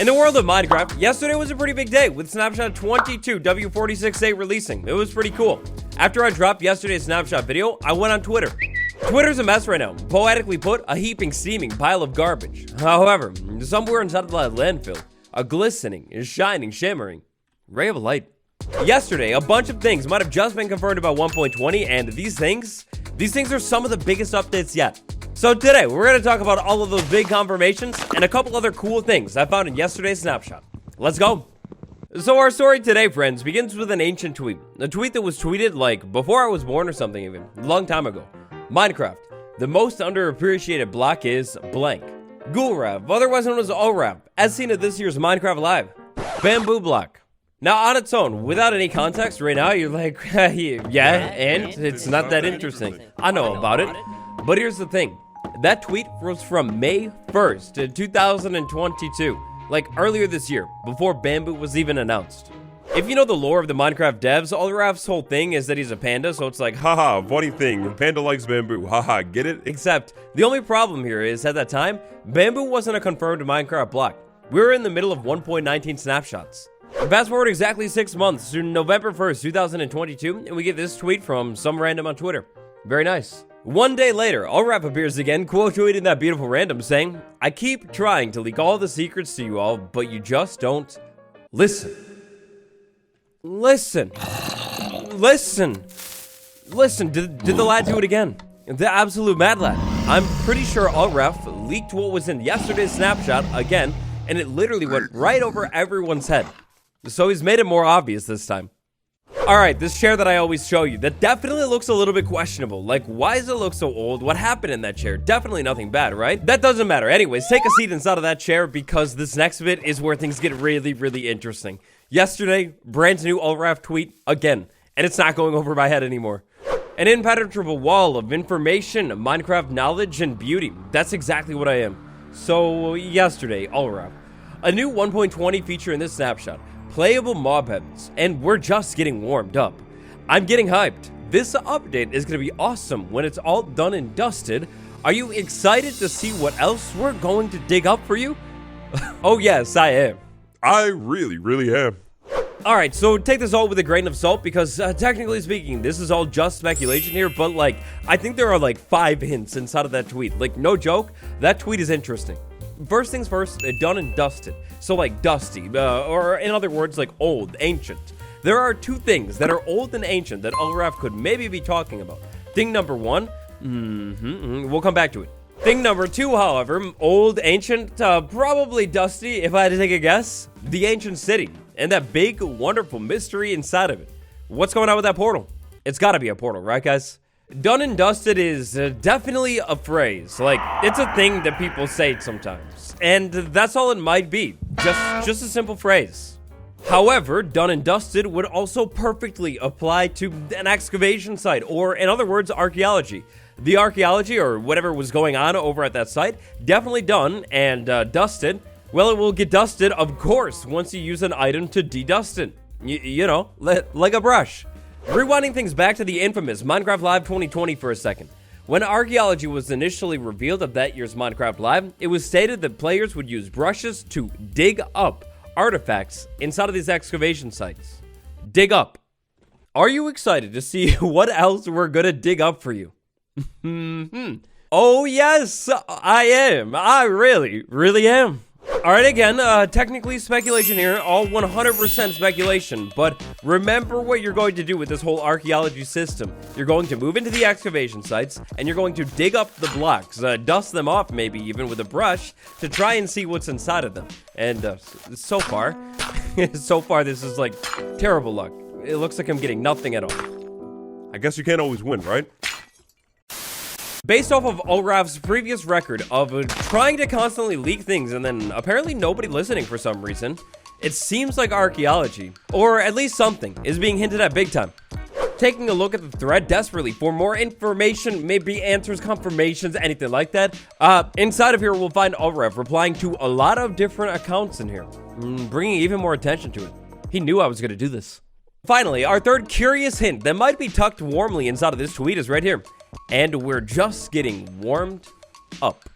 In the world of Minecraft, yesterday was a pretty big day with Snapshot 22 W46A releasing. It was pretty cool. After I dropped yesterday's Snapshot video, I went on Twitter. Twitter's a mess right now. Poetically put, a heaping, steaming pile of garbage. However, somewhere inside of that landfill, a glistening, shining, shimmering ray of light. Yesterday, a bunch of things might have just been confirmed about 1.20, and these things are some of the biggest updates yet. So today, we're going to talk about all of those big confirmations and a couple other cool things I found in yesterday's snapshot. Let's go. So our story today, friends, begins with an ancient tweet. A tweet that was tweeted like before I was born or something even, a long time ago. Minecraft, the most underappreciated block is blank. Ghoulrav, otherwise known as Allrav, as seen at this year's Minecraft Live. Bamboo block. Now on its own, without any context, right now you're like, yeah, and it's not that interesting. I know about it. But here's the thing. That tweet was from May 1st, 2022. Like earlier this year, before Bamboo was even announced. If you know the lore of the Minecraft devs, Allrav's whole thing is that he's a panda, so it's like, haha, funny thing, panda likes bamboo, haha, get it? Except, the only problem here is, at that time, Bamboo wasn't a confirmed Minecraft block. We were in the middle of 1.19 snapshots. Fast forward exactly 6 months to November 1st, 2022, and we get this tweet from some random on Twitter. Very nice. One day later, Allrav appears again, quote tweeting that beautiful random saying, I keep trying to leak all the secrets to you all, but you just don't listen. Listen, did the lad do it again? The absolute mad lad. I'm pretty sure Allrav leaked what was in yesterday's snapshot again, and it literally went right over everyone's head. So he's made it more obvious this time. Alright, this chair that I always show you, that definitely looks a little bit questionable. Like, why does it look so old? What happened in that chair? Definitely nothing bad, right? That doesn't matter. Anyways, take a seat inside of that chair because this next bit is where things get really, really interesting. Yesterday, brand new Allrav tweet again, and it's not going over my head anymore. An impenetrable wall of information, Minecraft knowledge, and beauty. That's exactly what I am. So, yesterday, Allrav. A new 1.20 feature in this snapshot. Playable mob heads, and we're just getting warmed up. I'm getting hyped. This update is going to be awesome when it's all done and dusted. Are you excited to see what else we're going to dig up for you? Oh yes, I am. I really am. Alright, so take this all with a grain of salt because technically speaking, this is all just speculation here, but like, I think there are like 5 hints inside of that tweet. Like, no joke, that tweet is interesting. First things first, done and dusted. So like dusty, or in other words, like old, ancient. There are 2 things that are old and ancient that Allrav could maybe be talking about. Thing number 1, we'll come back to it. Thing number 2, however, old, ancient, probably dusty, if I had to take a guess. The ancient city, and that big, wonderful mystery inside of it. What's going on with that portal? It's gotta be a portal, right guys? Done and dusted is definitely a phrase. Like, it's a thing that people say sometimes. And that's all it might be. Just a simple phrase. However, done and dusted would also perfectly apply to an excavation site, or in other words, archaeology. The archaeology, or whatever was going on over at that site, definitely done and dusted. Well, it will get dusted, of course, once you use an item to de-dust it. You know, like a brush. Rewinding things back to the infamous Minecraft Live 2020 for a second. When archaeology was initially revealed at that year's Minecraft Live, it was stated that players would use brushes to dig up artifacts inside of these excavation sites. Dig up. Are you excited to see what else we're gonna dig up for you? Oh yes, I am. I really am. Alright, again, technically speculation here, all 100% speculation, but remember what you're going to do with this whole archaeology system. You're going to move into the excavation sites, and you're going to dig up the blocks, dust them off maybe even with a brush, to try and see what's inside of them. And so far, this is like terrible luck. It looks like I'm getting nothing at all. I guess you can't always win, right? Based off of Allrav's previous record of trying to constantly leak things and then apparently nobody listening for some reason, it seems like archaeology, or at least something, is being hinted at big time. Taking a look at the thread desperately for more information, maybe answers, confirmations, anything like that, inside of here we'll find Allrav replying to a lot of different accounts in here, bringing even more attention to it. He knew I was going to do this. Finally, our third curious hint that might be tucked warmly inside of this tweet is right here. And we're just getting warmed up.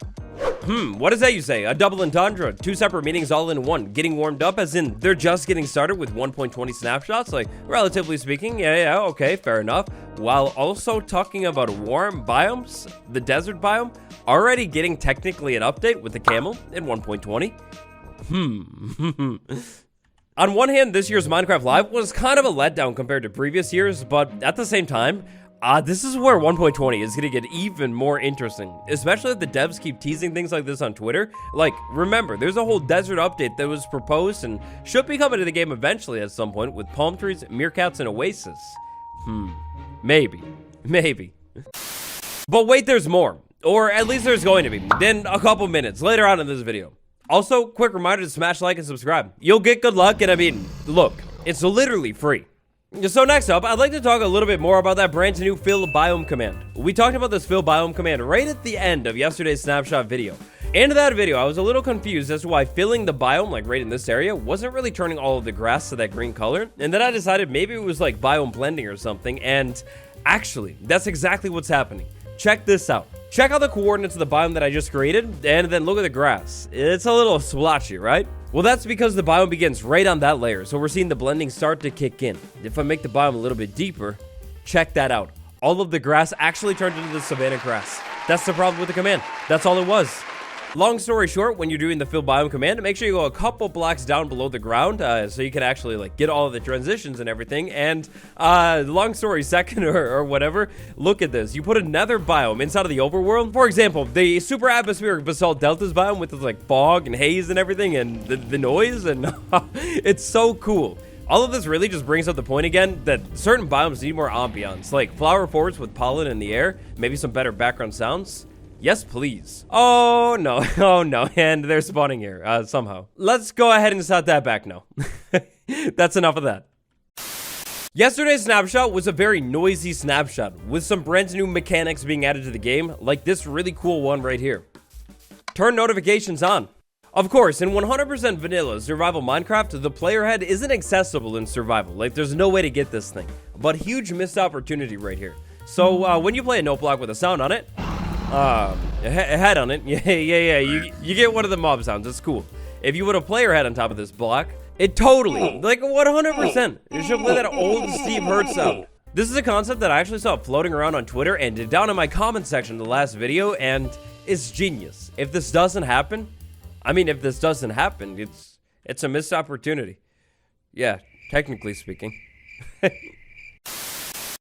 What does that you say? A double entendre, two separate meanings all in one. Getting warmed up as in they're just getting started with 1.20 snapshots, like relatively speaking. Yeah, okay, fair enough. While also talking about warm biomes, the desert biome, already getting technically an update with the camel in 1.20. On one hand, this year's Minecraft Live was kind of a letdown compared to previous years, but at the same time, this is where 1.20 is going to get even more interesting, especially if the devs keep teasing things like this on Twitter. Like, remember, there's a whole desert update that was proposed and should be coming to the game eventually at some point with palm trees, meerkats, and oasis. Maybe. But wait, there's more. Or at least there's going to be. Then a couple minutes later on in this video. Also, quick reminder to smash like and subscribe. You'll get good luck, and I mean, look, it's literally free. So next up, I'd like to talk a little bit more about that brand new fillbiome command. We talked about this fillbiome command right at the end of yesterday's snapshot video. In that video, I was a little confused as to why filling the biome, like right in this area, wasn't really turning all of the grass to that green color. And then I decided maybe it was like biome blending or something, and actually, that's exactly what's happening. Check this out. Check out the coordinates of the biome that I just created, and then look at the grass. It's a little splotchy, right? Well, that's because the biome begins right on that layer, so we're seeing the blending start to kick in. If I make the biome a little bit deeper, check that out. All of the grass actually turned into the savanna grass. That's the problem with the command. That's all it was. Long story short, when you're doing the fillbiome command, make sure you go a couple blocks down below the ground so you can actually like get all of the transitions and everything. And long story second or whatever, look at this. You put another biome inside of the overworld. For example, the super atmospheric basalt deltas biome with this like fog and haze and everything and the noise, and it's so cool. All of this really just brings up the point again that certain biomes need more ambiance, like flower forests with pollen in the air, maybe some better background sounds. Yes, please. Oh, no. Oh, no. And they're spawning here, somehow. Let's go ahead and set that back now. That's enough of that. Yesterday's snapshot was a very noisy snapshot, with some brand new mechanics being added to the game, like this really cool one right here. Turn notifications on. Of course, in 100% vanilla survival Minecraft, the player head isn't accessible in survival. Like, there's no way to get this thing. But huge missed opportunity right here. So, when you play a note block with a sound on it, a head on it. Yeah. You get one of the mob sounds. It's cool. If you put a player head on top of this block, it totally, like 100%, you should play that old Steve Hertz sound. This is a concept that I actually saw floating around on Twitter and down in my comment section of the last video, and it's genius. If this doesn't happen, it's a missed opportunity. Yeah, technically speaking.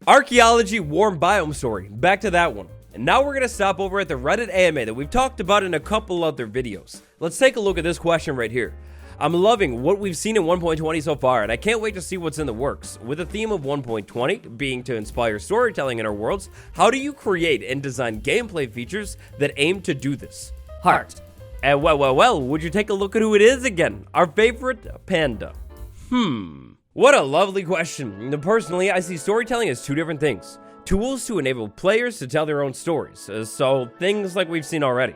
Archaeology warm biome story. Back to that one. And now we're going to stop over at the Reddit AMA that we've talked about in a couple other videos. Let's take a look at this question right here. I'm loving what we've seen in 1.20 so far, and I can't wait to see what's in the works. With the theme of 1.20 being to inspire storytelling in our worlds, how do you create and design gameplay features that aim to do this? Heart. And well, would you take a look at who it is again? Our favorite panda. What a lovely question. Personally, I see storytelling as two different things. Tools to enable players to tell their own stories, so things like we've seen already.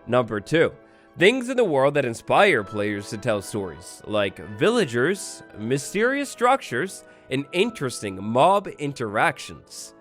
Number 2, things in the world that inspire players to tell stories, like villagers, mysterious structures, and interesting mob interactions.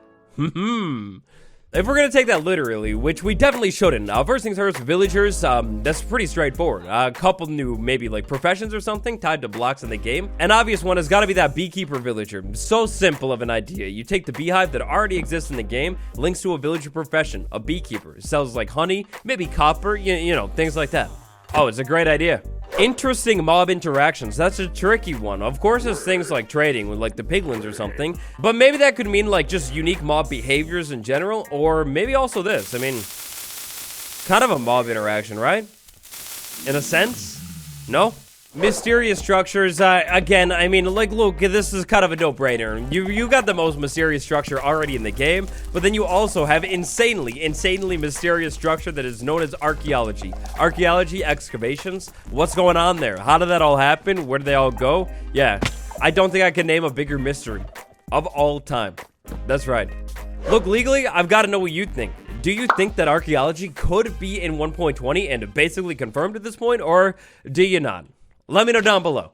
If we're gonna take that literally, which we definitely shouldn't, first things first, villagers, that's pretty straightforward. A couple new, maybe like professions or something tied to blocks in the game. An obvious one has gotta be that beekeeper villager. So simple of an idea. You take the beehive that already exists in the game, links to a villager profession, a beekeeper. It sells like honey, maybe copper, you know, things like that. Oh, it's a great idea. Interesting mob interactions. That's a tricky one. Of course, there's things like trading with like the piglins or something, but maybe that could mean like just unique mob behaviors in general, or maybe also this. I mean, kind of a mob interaction, right? In a sense? No? Mysterious structures, again, I mean, like, look, this is kind of a no-brainer. You got the most mysterious structure already in the game, but then you also have insanely mysterious structure that is known as archaeology. Archaeology, excavations, what's going on there? How did that all happen? Where did they all go? Yeah, I don't think I can name a bigger mystery of all time. That's right. Look, legally, I've got to know what you think. Do you think that archaeology could be in 1.20 and basically confirmed at this point, or do you not? Let me know down below.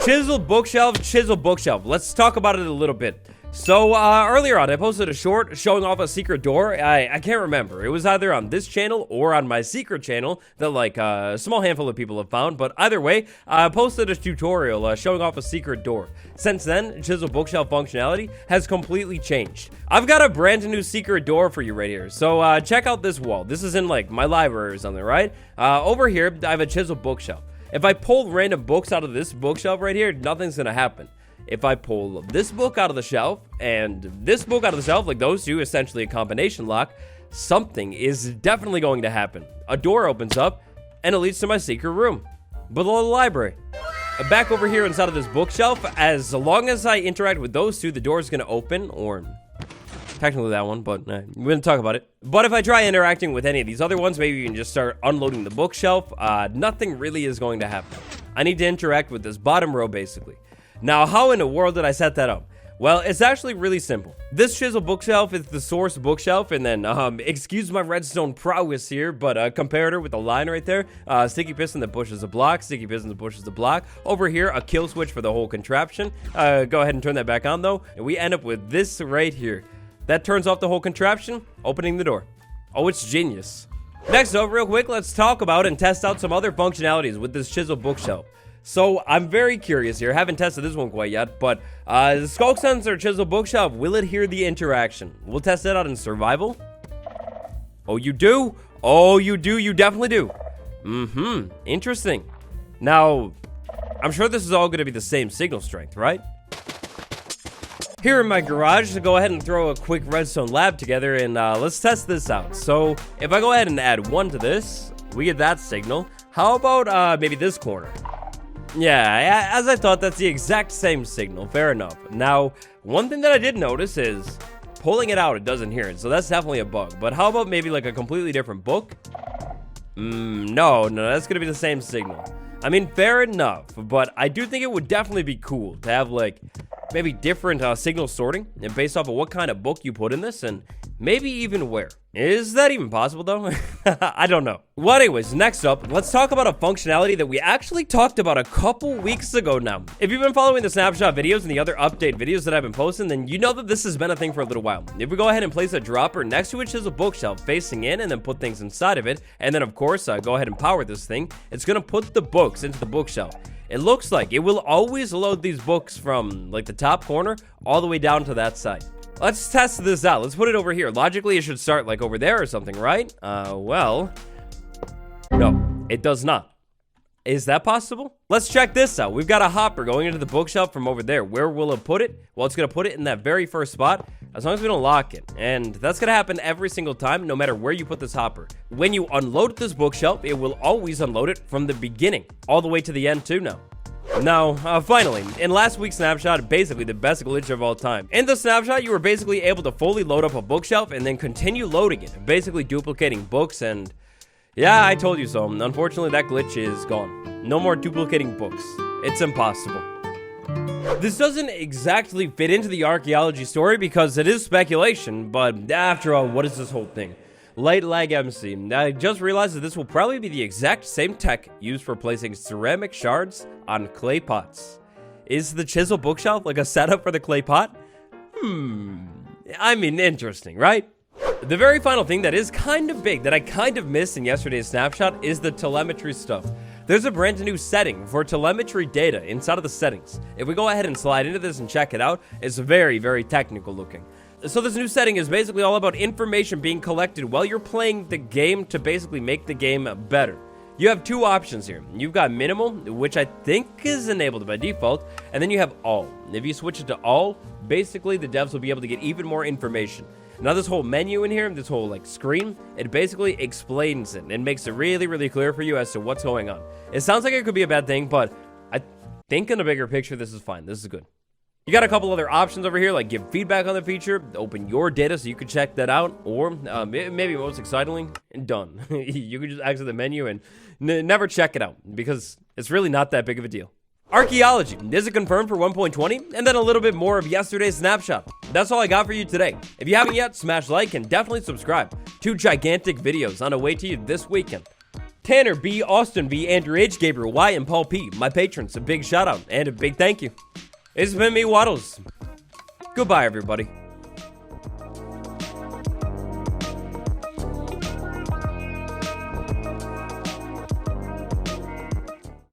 Chiseled bookshelf. Let's talk about it a little bit. So, earlier on, I posted a short showing off a secret door. I can't remember. It was either on this channel or on my secret channel that, like, a small handful of people have found. But either way, I posted a tutorial showing off a secret door. Since then, chiseled bookshelf functionality has completely changed. I've got a brand new secret door for you right here. So, check out this wall. This is in, like, my library or something, right? Over here, I have a chiseled bookshelf. If I pull random books out of this bookshelf right here, nothing's gonna happen. If I pull this book out of the shelf and this book out of the shelf, like those two, essentially a combination lock, something is definitely going to happen. A door opens up and it leads to my secret room below the library. Back over here inside of this bookshelf, as long as I interact with those two, the door is going to open, or technically that one, but we're going to talk about it. But if I try interacting with any of these other ones, maybe you can just start unloading the bookshelf, nothing really is going to happen. I need to interact with this bottom row, basically. Now, how in the world did I set that up? Well, it's actually really simple. This chiseled bookshelf is the source bookshelf, and then, excuse my redstone prowess here, but a comparator with a line right there, sticky piston that pushes a block, sticky piston that pushes the block. Over here, a kill switch for the whole contraption. Go ahead and turn that back on, though, and we end up with this right here. That turns off the whole contraption, opening the door. Oh, it's genius. Next up, real quick, let's talk about and test out some other functionalities with this chiseled bookshelf. So, I'm very curious here. Haven't tested this one quite yet, but the skulk sensor chiseled bookshelf, will it hear the interaction? We'll test it out in survival. Oh, you do? Oh, you do. You definitely do. Interesting. Now, I'm sure this is all going to be the same signal strength, right? Here in my garage, so go ahead and throw a quick redstone lab together, and let's test this out. So, if I go ahead and add 1 to this, we get that signal. How about maybe this corner? Yeah, as I thought, that's the exact same signal. Fair enough. Now, one thing that I did notice is pulling it out, it doesn't hear it. So that's definitely a bug. But how about maybe like a completely different book? No, that's going to be the same signal. I mean, fair enough. But I do think it would definitely be cool to have like maybe different signal sorting and based off of what kind of book you put in this and maybe even where. Is that even possible though? I don't know. Well, anyways, next up, let's talk about a functionality that we actually talked about a couple weeks ago now. If you've been following the snapshot videos and the other update videos that I've been posting, then you know that this has been a thing for a little while. If we go ahead and place a dropper next to it, which is a bookshelf facing in and then put things inside of it, and then of course, go ahead and power this thing, it's gonna put the books into the bookshelf. It looks like it will always load these books from like the top corner all the way down to that side. Let's test this out. Let's put it over here. Logically, it should start like over there or something, right? Well, no, it does not. Is that possible? Let's check this out. We've got a hopper going into the bookshelf from over there. Where will it put it? Well, it's going to put it in that very first spot, as long as we don't lock it. And that's going to happen every single time, no matter where you put this hopper. When you unload this bookshelf, it will always unload it from the beginning, all the way to the end too now. Now, finally, in last week's snapshot, basically the best glitch of all time. In the snapshot, you were basically able to fully load up a bookshelf and then continue loading it, basically duplicating books, and yeah, I told you so. Unfortunately, that glitch is gone. No more duplicating books. It's impossible. This doesn't exactly fit into the archaeology story because it is speculation, but after all, what is this whole thing? Light lag MC. I just realized that this will probably be the exact same tech used for placing ceramic shards on clay pots. Is the chisel bookshelf like a setup for the clay pot? I mean, interesting, right? The very final thing that is kind of big that I kind of missed in yesterday's snapshot is the telemetry stuff. There's a brand new setting for telemetry data inside of the settings. If we go ahead and slide into this and check it out, it's very, very technical looking. So this new setting is basically all about information being collected while you're playing the game to basically make the game better. You have 2 options here. You've got minimal, which I think is enabled by default, and then you have all. If you switch it to all, basically the devs will be able to get even more information. Now this whole menu in here, this whole like screen, it basically explains it and makes it really, really clear for you as to what's going on. It sounds like it could be a bad thing, but I think in a bigger picture, this is fine. This is good. You got a couple other options over here, like give feedback on the feature, open your data so you can check that out, or maybe most excitingly, done. You can just exit the menu and never check it out because it's really not that big of a deal. Archaeology, is it confirmed for 1.20? And then a little bit more of yesterday's snapshot. That's all I got for you today. If you haven't yet, smash like and definitely subscribe. 2 gigantic videos on the way to you this weekend. Tanner B, Austin B, Andrew H, Gabriel Y, and Paul P, my patrons, a big shout out and a big thank you. It's been me, Waddles. Goodbye, everybody.